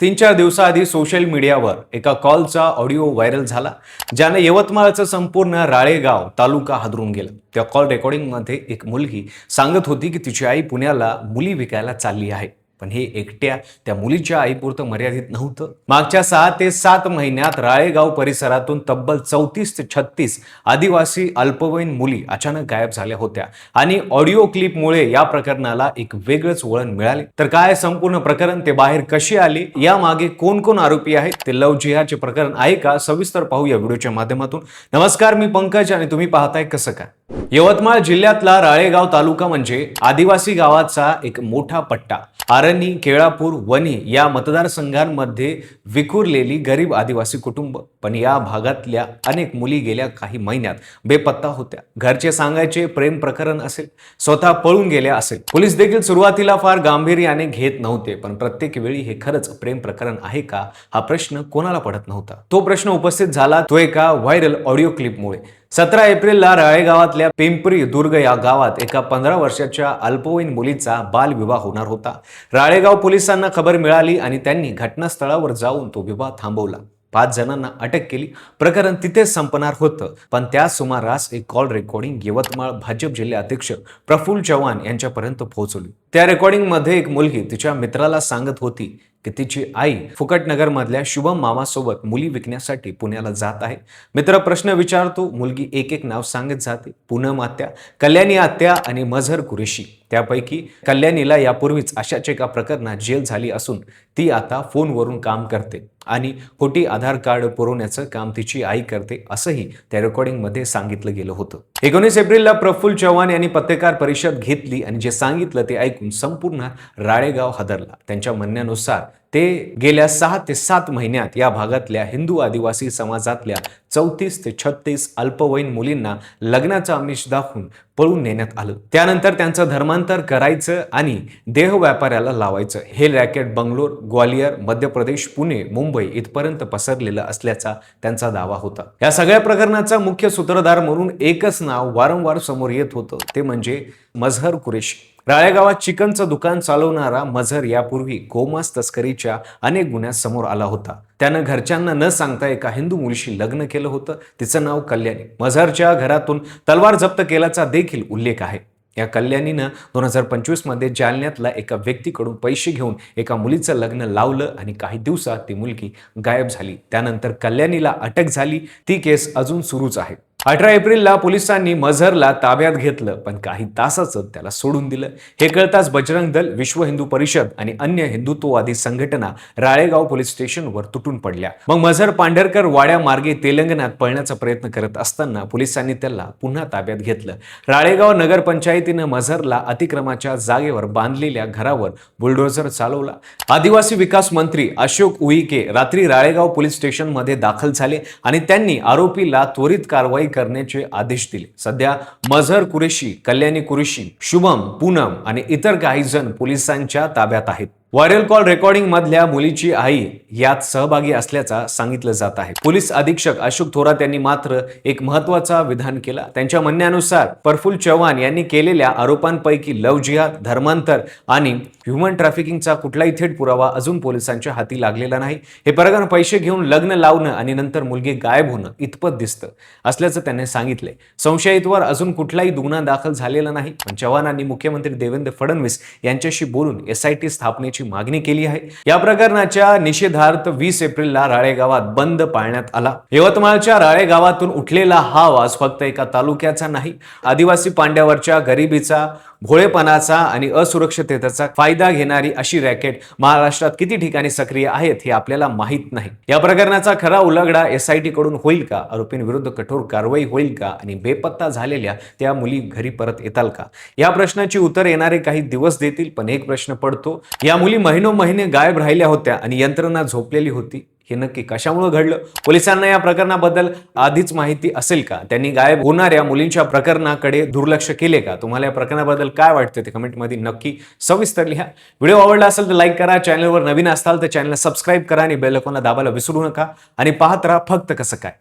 3-4 दिवसाआधी सोशल मीडियावर एका कॉलचा ऑडिओ व्हायरल झाला, ज्याने यवतमाळचं संपूर्ण राळेगाव तालुका हादरून गेला. त्या कॉल रेकॉर्डिंगमध्ये एक मुलगी सांगत होती की तिची आई पुण्याला मुली विकायला चालली आहे. पण हे एकट्या त्या मुलीच्या आईपुरतं मर्यादित नव्हतं. मागच्या 6 ते 7 महिन्यात राळेगाव परिसरातून तब्बल 34 ते 36 आदिवासी अल्पवयीन मुली अचानक गायब झाल्या होत्या आणि ऑडिओ क्लिपमुळे या प्रकरणाला एक वेगळंच वळण मिळाले. तर काय संपूर्ण प्रकरण, ते बाहेर कशी आले, यामागे कोण कोण आरोपी आहेत, ते लव्ह जिहादचे प्रकरण आहे का, सविस्तर पाहूया व्हिडिओच्या माध्यमातून. नमस्कार, मी पंकज आणि तुम्ही पाहताय कसं काय. यवतमाळ जिल्ह्यातला राळेगाव तालुका म्हणजे आदिवासी गावाचा एक मोठा पट्टा. आरणी, केळापूर, वणी या मतदारसंघांमध्ये विखुरलेली गरीब आदिवासी कुटुंब. पण या भागातल्या अनेक मुली गेल्या काही महिन्यात बेपत्ता होत्या. घरचे सांगायचे प्रेम प्रकरण असेल, स्वतः पळून गेल्या असेल. पोलीस देखील सुरुवातीला फार गांभीर्याने घेत नव्हते, पण प्रत्येक वेळी हे खरंच प्रेम प्रकरण आहे का, हा प्रश्न कोणाला पडत नव्हता. तो प्रश्न उपस्थित झाला तो एका व्हायरल ऑडिओ क्लिपमुळे. 17 एप्रिलला राळेगावातल्या पिंपरी दुर्ग या गावात एका 15 वर्षाच्या अल्पवयीन मुलीचा बालविवाह होणार होता. राळेगाव पोलिसांना खबर मिळाली आणि त्यांनी घटनास्थळावर जाऊन तो विवाह थांबवला. 5 जणांना अटक केली. प्रकरण तिथेच संपणार होतं, पण त्या सुमारास एक कॉल रेकॉर्डिंग यवतमाळ भाजप जिल्हाध्यक्ष प्रफुल्ल चव्हाण यांच्यापर्यंत पोहोचवली. त्या रेकॉर्डिंगमध्ये एक मुलगी तिच्या मित्राला सांगत होती की तिची आई फुकटनगर मधल्या शुभम मामासोबत मुली विकण्यासाठी पुण्याला जात आहे. मित्र प्रश्न विचारतो, मुलगी एक एक नाव सांगत जाते. पूनम आत्या, कल्याणी आत्या आणि मझहर कुरेशी. त्यापैकी कल्याणीला यापूर्वीच अशाच एका प्रकरणात जेल झाली असून ती आता फोनवरून काम करते आणि खोटी आधार कार्ड पुरवण्याचं काम तिची आई करते, असंही त्या रेकॉर्डिंगमध्ये सांगितलं गेलं होतं. 19 एप्रिलला प्रफुल्ल चव्हाण यांनी पत्रकार परिषद घेतली आणि जे सांगितलं ते ऐकून संपूर्ण राळेगाव हादरला. त्यांच्या म्हणण्यानुसार ते गेल्या 6 ते 7 महिन्यात या भागातल्या हिंदू आदिवासी समाजातल्या 34 ते 36 अल्पवयीन मुलींना लग्नाचं आमिष दाखवून पळून नेण्यात आलं. त्यानंतर त्यांचं धर्मांतर करायचं आणि देह व्यापाऱ्याला लावायचं. हे रॅकेट बंगलोर, ग्वालियर, मध्य प्रदेश, पुणे, मुंबई इथपर्यंत पसरलेलं असल्याचा त्यांचा दावा होता. या सगळ्या प्रकरणाचा मुख्य सूत्रधार म्हणून एकच नाव वारंवार समोर येत होतं, ते म्हणजे मझहर कुरेशी. राळेगावात चिकनचं दुकान चालवणारा मझहर यापूर्वी गोमांस तस्करीच्या अनेक गुन्ह्यात समोर आला होता. त्यानं घरच्यांना न सांगता एका हिंदू मुलीशी लग्न केलं होतं. तिचं नाव कल्याणी. मझहरच्या घरातून तलवार जप्त केल्याचा देखील उल्लेख आहे. या कल्याणीनं 2025 मध्ये जालन्यातल्या एका व्यक्तीकडून पैसे घेऊन एका मुलीचं लग्न लावलं आणि काही दिवसात ती मुलगी गायब झाली. त्यानंतर कल्याणीला अटक झाली. ती केस अजून सुरूच आहे. 18 एप्रिलला पोलिसांनी मझहरला ताब्यात घेतलं, पण काही तासाचं त्याला सोडून दिलं. हे कळताच बजरंग दल, विश्व हिंदू परिषद आणि अन्य हिंदुत्ववादी संघटना राळेगाव पोलीस स्टेशनवर तुटून पडल्या. मग मझहर पांढरकर वाड्यामार्गे तेलंगणात पळण्याचा प्रयत्न करत असताना पोलिसांनी त्याला पुन्हा ताब्यात घेतलं. राळेगाव नगरपंचायतीनं मझहरला अतिक्रमाच्या जागेवर बांधलेल्या घरावर बुलडोझर चालवला. आदिवासी विकास मंत्री अशोक उईके रात्री राळेगाव पोलीस स्टेशनमध्ये दाखल झाले आणि त्यांनी आरोपीला त्वरित कारवाई करण्याचे आदेश दिले. सध्या मझहर कुरेशी, कल्याणी कुरेशी, शुभम, पूनम आणि इतर काही जण पोलिसांच्या ताब्यात आहेत. व्हायरल कॉल रेकॉर्डिंग मधल्या मुलीची आई यात सहभागी असल्याचा सांगितलं जात आहे. पोलीस अधीक्षक अशोक थोरात यांनी मात्र एक महत्त्वाचा विधान केला. त्यांच्या म्हणण्यानुसार प्रफुल्ल चव्हाण यांनी केलेल्या आरोपांपैकी लव्ह जिहाद, धर्मांतर आणि ह्युमन ट्रॅफिकिंगचा कुठलाही थेट पुरावा अजून पोलिसांच्या हाती लागलेला नाही. हे प्रकरण पैसे घेऊन लग्न लावणं आणि नंतर मुलगी गायब होणं इतपत दिसतं असल्याचं त्यांनी सांगितले. संशयितवर अजून कुठलाही गुन्हा दाखल झालेला नाही, पण चव्हाणांनी मुख्यमंत्री देवेंद्र फडणवीस यांच्याशी बोलून SIT स्थापनेची मागणी केली आहे. या प्रकरणाच्या निषेधार्थ 20 एप्रिलला राळेगावात बंद पाळण्यात आला. यवतमाळच्या राळेगावातून उठलेला हा आवाज फक्त एका तालुक्याचा नाही, आदिवासी पांड्यावरच्या गरिबीचा, भोळेपणाचा आणि असुरक्षिततेचा फायदा घेणारी अशी रॅकेट महाराष्ट्रात किती ठिकाणी सक्रिय आहेत हे आपल्याला माहित नाही. या प्रकरणाचा खरा उलगडा SIT कडून होईल का? आरोपींविरुद्ध कठोर कारवाई होईल का? आणि बेपत्ता झालेल्या त्या मुली घरी परत येताल का? या प्रश्नाची उत्तर येणारे काही दिवस देतील, पण एक प्रश्न पडतो, या मुली महिने गायब राहिल्या होत्या आणि यंत्रणा झोपलेली होती. हे नक्की कशामुळे घडलं? पोलिसांना या प्रकरणाबद्दल आधीच माहिती असेल का? त्यांनी गायब होणाऱ्या मुलींच्या प्रकरणाकडे दुर्लक्ष केले का? तुम्हाला या प्रकरणाबद्दल काय वाटतं ते कमेंटमध्ये नक्की सविस्तर लिहा. व्हिडिओ आवडला असेल तर लाईक करा. चॅनलवर नवीन असाल तर चॅनलला सबस्क्राईब करा आणि बेल आयकॉनला दाबायला विसरू नका. आणि पाहत राहा फक्त कसं काय.